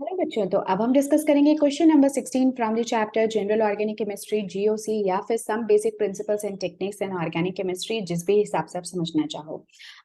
Hello बच्चों, तो अब हम डिस्कस करेंगे question number 16 from the chapter general organic chemistry GOC या फिर some basic principles and techniques in organic chemistry, जिस भी हिसाब से आप समझना चाहो।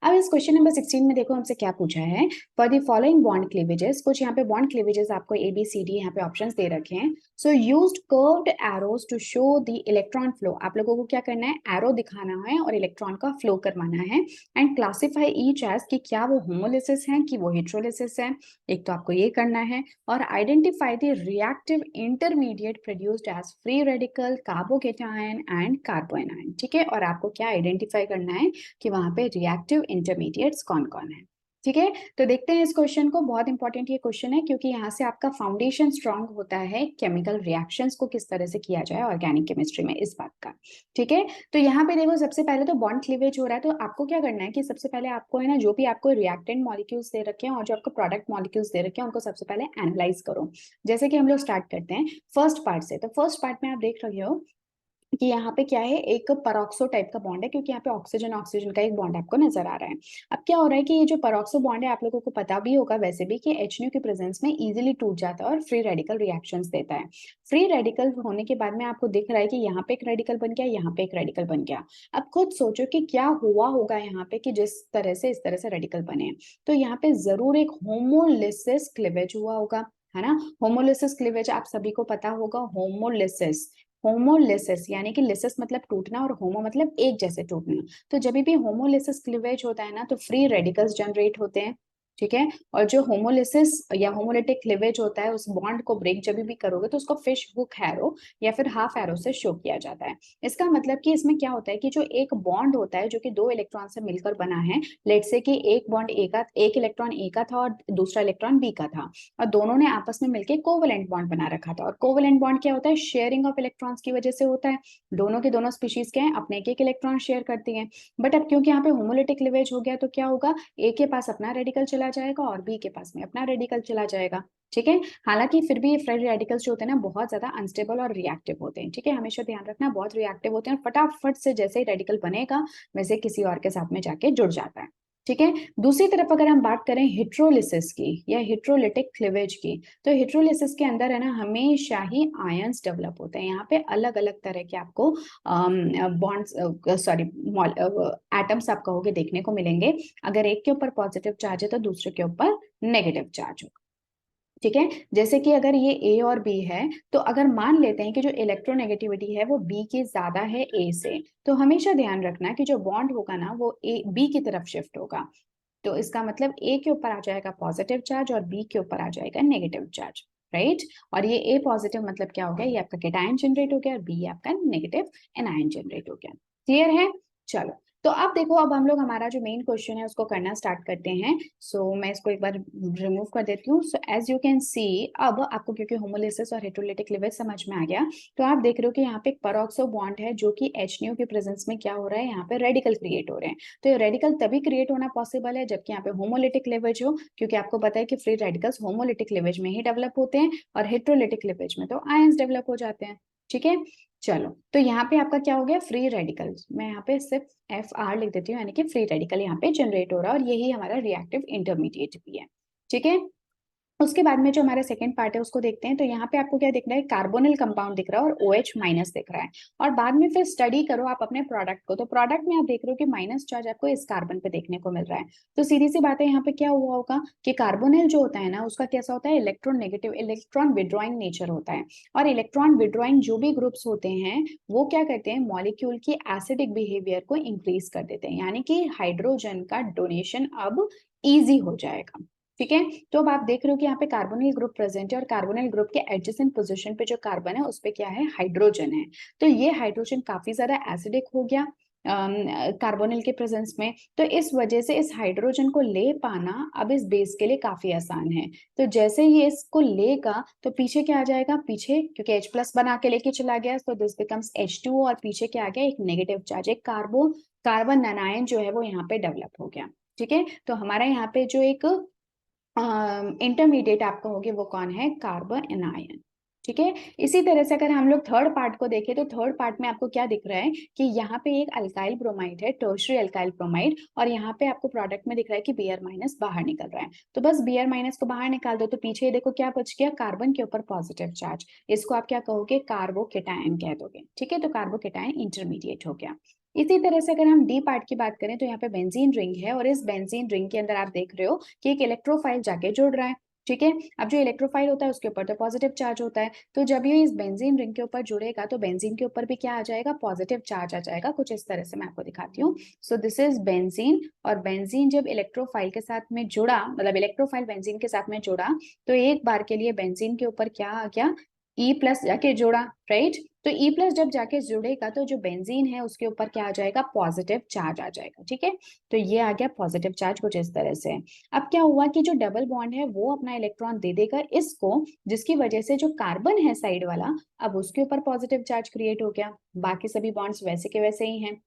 अब इस क्वेश्चन नंबर 16 में देखो हमसे क्या पूछा है। For the following bond cleavages, कुछ यहाँ पे बॉन्ड क्लीवेजेस आपको ए बी सी डी यहाँ पे ऑप्शंस दे रखे हैं। So used curved arrows to show the electron flow. आप लोगों को क्या करना है, एरो दिखाना है और इलेक्ट्रॉन का फ्लो करवाना है। एंड क्लासिफाई ईच एज कि क्या वो होमोलिसिस है कि वो हेट्रोलिसिस है। एक तो आपको ये करना है। और identify the reactive intermediate produced as free radical, carbocation and carbanion. ठीक है, और आपको क्या आइडेंटिफाई करना है कि वहां पे रिएक्टिव इंटरमीडिएट्स कौन कौन है। ठीक है, तो देखते हैं इस क्वेश्चन को। बहुत इंपॉर्टेंट ये क्वेश्चन है क्योंकि यहाँ से आपका फाउंडेशन स्ट्रांग होता है केमिकल रिएक्शंस को किस तरह से किया जाए ऑर्गेनिक केमिस्ट्री में, इस बात का। ठीक है, तो यहाँ पे देखो सबसे पहले तो बॉन्ड क्लीवेज हो रहा है, तो आपको क्या करना है कि सबसे पहले आपको है ना, जो भी आपको रिएक्टेंट मॉलिक्यूल्स दे रखे हैं और जो आपको प्रोडक्ट मॉलिक्यूल्स दे रखे हैं उनको सबसे पहले एनालाइज करो। जैसे कि हम लोग स्टार्ट करते हैं फर्स्ट पार्ट से। तो फर्स्ट पार्ट में आप देख रहे हो कि यहाँ पे क्या है, एक परोक्सो टाइप का बॉन्ड है क्योंकि यहाँ पे ऑक्सीजन ऑक्सीजन का एक बॉन्ड आपको नजर आ रहा है। अब क्या हो रहा है कि ये जो परोक्सो बॉन्ड है, आप लोगों को पता भी होगा वैसे भी कि HNO की प्रेजेंस में इजीली टूट जाता है और फ्री रेडिकल रिएक्शंस देता है। फ्री रेडिकल होने के बाद में आपको दिख रहा है कि यहाँ पे एक रेडिकल बन गया, यहाँ पे एक रेडिकल बन गया। अब खुद सोचो कि क्या हुआ होगा यहाँ पे कि जिस तरह से इस तरह से रेडिकल बने। तो यहाँ पे जरूर एक होमोलिसिस क्लीवेज हुआ होगा, है ना। होमोलिसिस क्लीवेज आप सभी को पता होगा। होमोलिसिस, होमोलिसिस यानी कि लिसिस मतलब टूटना और होमो मतलब एक जैसे टूटना। तो जब भी होमोलिसिस क्लीवेज होता है ना, तो फ्री रेडिकल्स जनरेट होते हैं। ठीक है, और जो होमोलिसिस या होमोलिटिक क्लीवेज होता है, उस बॉन्ड को ब्रेक जब भी करोगे तो उसको फिश हुक एरो या फिर हाफ एरो से शो किया जाता है। इसका मतलब कि इसमें क्या होता है कि जो एक बॉन्ड होता है जो कि दो इलेक्ट्रॉन से मिलकर बना है, लेट से कि एक बॉन्ड ए का, एक इलेक्ट्रॉन ए का था और दूसरा इलेक्ट्रॉन बी का था, और दोनों ने आपस में मिलकर कोवेलेंट बॉन्ड बना रखा था। और कोवेलेंट बॉन्ड क्या होता है, शेयरिंग ऑफ इलेक्ट्रॉन्स की वजह से होता है। दोनों के दोनों स्पीशीज क्या है, अपने एक एक इलेक्ट्रॉन शेयर करती हैं। बट अब क्योंकि यहाँ पे होमोलिटिक क्लीवेज हो गया तो क्या होगा, ए के पास अपना रेडिकल चला जाएगा और बी के पास में अपना रेडिकल चला जाएगा। ठीक है, हालांकि फिर भी ये फ्री रेडिकल्स जो होते हैं ना, बहुत ज्यादा अनस्टेबल और रिएक्टिव होते हैं। ठीक है, हमेशा ध्यान रखना, बहुत रिएक्टिव होते हैं और फटाफट से जैसे ही रेडिकल बनेगा वैसे किसी और के साथ में जाके जुड़ जाता है। ठीक है, दूसरी तरफ अगर हम बात करें हेट्रोलिसिस की या हेट्रोलिटिक क्लीवेज की, तो हेट्रोलिसिस के अंदर है ना, हमेशा ही आयंस डेवलप होते हैं। यहाँ पे अलग अलग तरह के आपको बॉन्ड्स, सॉरी, एटम्स आप कहोगे देखने को मिलेंगे। अगर एक के ऊपर पॉजिटिव चार्ज है तो दूसरे के ऊपर नेगेटिव चार्ज होगा। ठीक है, जैसे कि अगर ये ए और बी है, तो अगर मान लेते हैं कि जो इलेक्ट्रोनेगेटिविटी है वो बी की ज्यादा है ए से, तो हमेशा ध्यान रखना कि जो बॉन्ड होगा ना वो ए बी की तरफ शिफ्ट होगा। तो इसका मतलब ए के ऊपर आ जाएगा पॉजिटिव चार्ज और बी के ऊपर आ जाएगा नेगेटिव चार्ज। राइट, और ये ए पॉजिटिव मतलब क्या हो गया, ये आपका केटायन जनरेट हो गया और बी आपका नेगेटिव एनायन जनरेट हो गया। क्लियर है, चलो। तो अब देखो, अब हम लोग हमारा जो मेन क्वेश्चन है उसको करना स्टार्ट करते हैं। मैं इसको एक बार रिमूव कर देती हूँ। So as you can see, अब आपको क्योंकि होमोलिसिस और हेट्रोलिटिक क्लीवेज समझ में आ गया, तो आप देख रहे हो कि यहाँ पे एक पेरोक्सो बॉन्ड है जो कि HNO की प्रेजेंस में क्या हो रहा है, यहाँ पे रेडिकल क्रिएट हो रहे हैं। तो ये रेडिकल तभी क्रिएट होना पॉसिबल है जबकि यहाँ पे होमोलिटिक क्लीवेज हो, क्योंकि आपको पता है कि फ्री रेडिकल्स होमोलिटिक क्लीवेज में ही डेवलप होते हैं और हेट्रोलिटिक क्लीवेज में तो आयंस डेवलप हो जाते हैं। ठीक है, चलो। तो यहाँ पे आपका क्या हो गया, फ्री रेडिकल। मैं यहाँ पे सिर्फ FR लिख देती हूँ, यानी कि फ्री रेडिकल यहाँ पे जनरेट हो रहा है और यही हमारा रिएक्टिव इंटरमीडिएट भी है। ठीक है, उसके बाद में जो हमारा सेकंड पार्ट है उसको देखते हैं। तो यहाँ पे आपको क्या दिख रहा है, कार्बोनिल कंपाउंड दिख रहा है और OH माइनस दिख रहा है। और बाद में फिर स्टडी करो आप अपने प्रोडक्ट को, तो प्रोडक्ट में आप देख रहे हो कि माइनस चार्ज आपको इस कार्बन पे देखने को मिल रहा है। तो सीधी सी बात है, यहाँ पे क्या हुआ होगा कि कार्बोनिल जो होता है ना, उसका कैसा होता है, electron negative, electron withdrawing nature होता है। और इलेक्ट्रॉन विड्रॉइंग जो भी ग्रुप्स होते हैं वो क्या करते हैं, मॉलिक्यूल की एसिडिक बिहेवियर को इंक्रीज कर देते हैं, यानी कि हाइड्रोजन का डोनेशन अब इजी हो जाएगा। ठीक है, तो अब आप देख रहे हो कि यहाँ पे कार्बोनिल ग्रुप प्रेजेंट है और कार्बोनिल ग्रुप के एडजेसेंट पोजीशन पे जो कार्बन है उस पे क्या है, हाइड्रोजन है। तो ये हाइड्रोजन काफी ज्यादा एसिडिक हो गया कार्बोनिल के प्रेजेंस में। तो इस वजह से इस हाइड्रोजन को ले पाना अब इस बेस के लिए काफी आसान है। तो जैसे ही इसको लेगा तो पीछे क्या आ जाएगा, पीछे क्योंकि H+ बना के लेके चला गया तो दिस बिकम्स H2 और पीछे क्या आ गया, एक नेगेटिव चार्ज, एक कार्बन एनायन जो है वो यहाँ पे डेवलप हो गया। ठीक है, तो हमारा यहाँ पे जो एक इंटरमीडिएट आप कहोगे वो कौन है, कार्बन एनायन। ठीक है। इसी तरह से अगर हम लोग थर्ड पार्ट को देखें तो थर्ड पार्ट में आपको क्या दिख रहा है कि यहाँ पे एक अल्काइल ब्रोमाइड है, टर्शियरी अल्काइल ब्रोमाइड, और यहाँ पे आपको प्रोडक्ट में दिख रहा है कि Br माइनस बाहर निकल रहा है। तो बस Br माइनस को बाहर निकाल दो तो पीछे ये देखो क्या बच गया, कार्बन के ऊपर पॉजिटिव चार्ज। इसको आप क्या कहोगे, कार्बोकेटायन कह दोगे। ठीक है, तो कार्बोकेटायन इंटरमीडिएट हो गया। इसी तरह से अगर हम डी पार्ट की बात करें तो यहाँ पे बेंजीन रिंग है, और इस बेंजीन रिंग के अंदर आप देख रहे हो कि एक इलेक्ट्रोफाइल जाके जुड़ रहा है। ठीक है, अब जो इलेक्ट्रोफाइल होता है उसके ऊपर तो पॉजिटिव चार्ज होता है, तो जब ये इस बेंजीन रिंग के ऊपर जुड़ेगा तो बेंजीन के ऊपर भी क्या आ जाएगा, पॉजिटिव चार्ज आ जाएगा। कुछ इस तरह से मैं आपको दिखाती हूँ। सो दिस इज बेंजीन, और बेंजीन जब इलेक्ट्रोफाइल के साथ में जुड़ा, मतलब इलेक्ट्रोफाइल बेंजीन के साथ में जुड़ा, तो एक बार के लिए बेंजीन के ऊपर क्या आ गया, ई प्लस जाके जुड़ा, राइट। तो ई प्लस जब जाके जुड़ेगा तो जो बेंजीन है उसके ऊपर क्या आ जाएगा, पॉजिटिव चार्ज आ जाएगा। ठीक है, तो ये आ गया पॉजिटिव चार्ज कुछ इस तरह से। अब क्या हुआ कि जो डबल बॉन्ड है वो अपना इलेक्ट्रॉन दे देगा इसको, जिसकी वजह से जो कार्बन है साइड वाला, अब उसके ऊपर पॉजिटिव चार्ज क्रिएट हो गया। बाकी सभी बॉन्ड्स वैसे के वैसे ही हैं।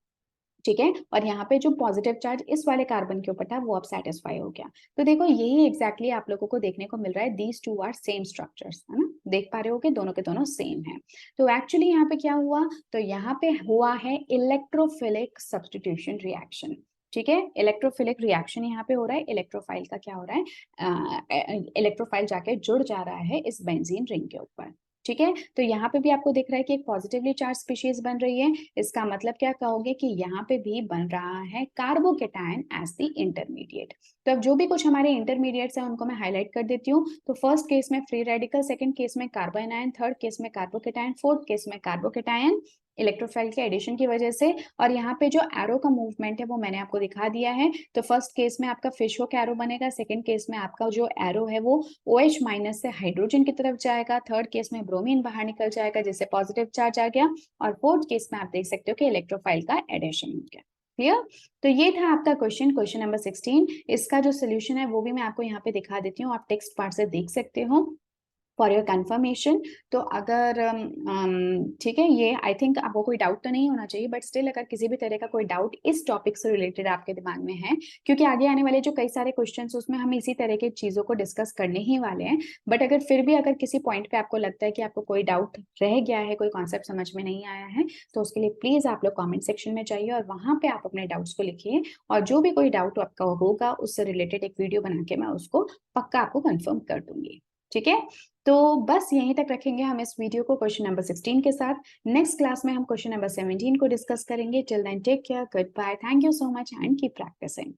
ठीक है, और यहाँ पे जो पॉजिटिव चार्ज इस वाले कार्बन के ऊपर था वो अब सेटिस्फाई हो गया। तो देखो यही एग्जैक्टली आप लोगों को देखने को मिल रहा है, these two are same structures, है ना, देख पा रहे हो कि दोनों के दोनों सेम है। तो एक्चुअली यहाँ पे क्या हुआ, तो यहाँ पे हुआ है इलेक्ट्रोफिलिक सब्स्टिट्यूशन रिएक्शन। ठीक है, इलेक्ट्रोफिलिक रिएक्शन यहाँ पे हो रहा है। इलेक्ट्रोफाइल का क्या हो रहा है, इलेक्ट्रोफाइल जाके जुड़ जा रहा है इस बेंजीन रिंग के ऊपर। ठीक है, तो यहाँ पे भी आपको दिख रहा है कि एक पॉजिटिवली चार्ज स्पीशीज बन रही है। इसका मतलब क्या कहोगे कि यहाँ पे भी बन रहा है कार्बोकेटायन एज द इंटरमीडिएट। तो अब जो भी कुछ हमारे इंटरमीडिएट्स हैं उनको मैं हाईलाइट कर देती हूँ। तो फर्स्ट केस में फ्री रेडिकल, सेकंड केस में कार्बन आयन, थर्ड केस में कार्बोकेटायन, फोर्थ केस में कार्बोकेटायन इलेक्ट्रोफाइल के एडिशन की वजह से। और यहाँ पे जो एरो का मूवमेंट है वो मैंने आपको दिखा दिया है। तो फर्स्ट केस में आपका फिश होक एरो बनेगा, सेकंड केस में आपका जो एरो है वो OH माइनस से हाइड्रोजन की तरफ जाएगा, थर्ड केस में ब्रोमीन बाहर निकल जाएगा जिससे पॉजिटिव चार्ज आ गया, और फोर्थ केस में आप देख सकते हो कि इलेक्ट्रोफाइल का एडिशन हो गया। क्लियर, तो ये था आपका क्वेश्चन नंबर 16। इसका जो सोल्यूशन है वो भी मैं आपको यहाँ पे दिखा देती हूँ, आप टेक्स्ट पार्ट से देख सकते हो फॉर योर कंफर्मेशन। तो अगर ठीक है, ये आई थिंक आपको कोई डाउट तो नहीं होना चाहिए, बट स्टिल अगर किसी भी तरह का कोई डाउट इस टॉपिक से रिलेटेड आपके दिमाग में है, क्योंकि आगे आने वाले जो कई सारे क्वेश्चंस उसमें हम इसी तरह की चीजों को डिस्कस करने ही वाले हैं, बट अगर फिर भी अगर किसी पॉइंट पे आपको लगता है कि आपको कोई डाउट रह गया है, कोई कॉन्सेप्ट समझ में नहीं आया है, तो उसके लिए प्लीज आप लोग कॉमेंट सेक्शन में जाइए और वहां पे आप अपने डाउट्स को लिखिए, और जो भी कोई डाउट आपका होगा उससे रिलेटेड एक वीडियो बना के मैं उसको पक्का आपको कंफर्म कर दूंगी। ठीक है, तो बस यहीं तक रखेंगे हम इस वीडियो को क्वेश्चन नंबर 16 के साथ। नेक्स्ट क्लास में हम क्वेश्चन नंबर 17 को डिस्कस करेंगे। Till then take care, good bye, thank you so much and keep practising.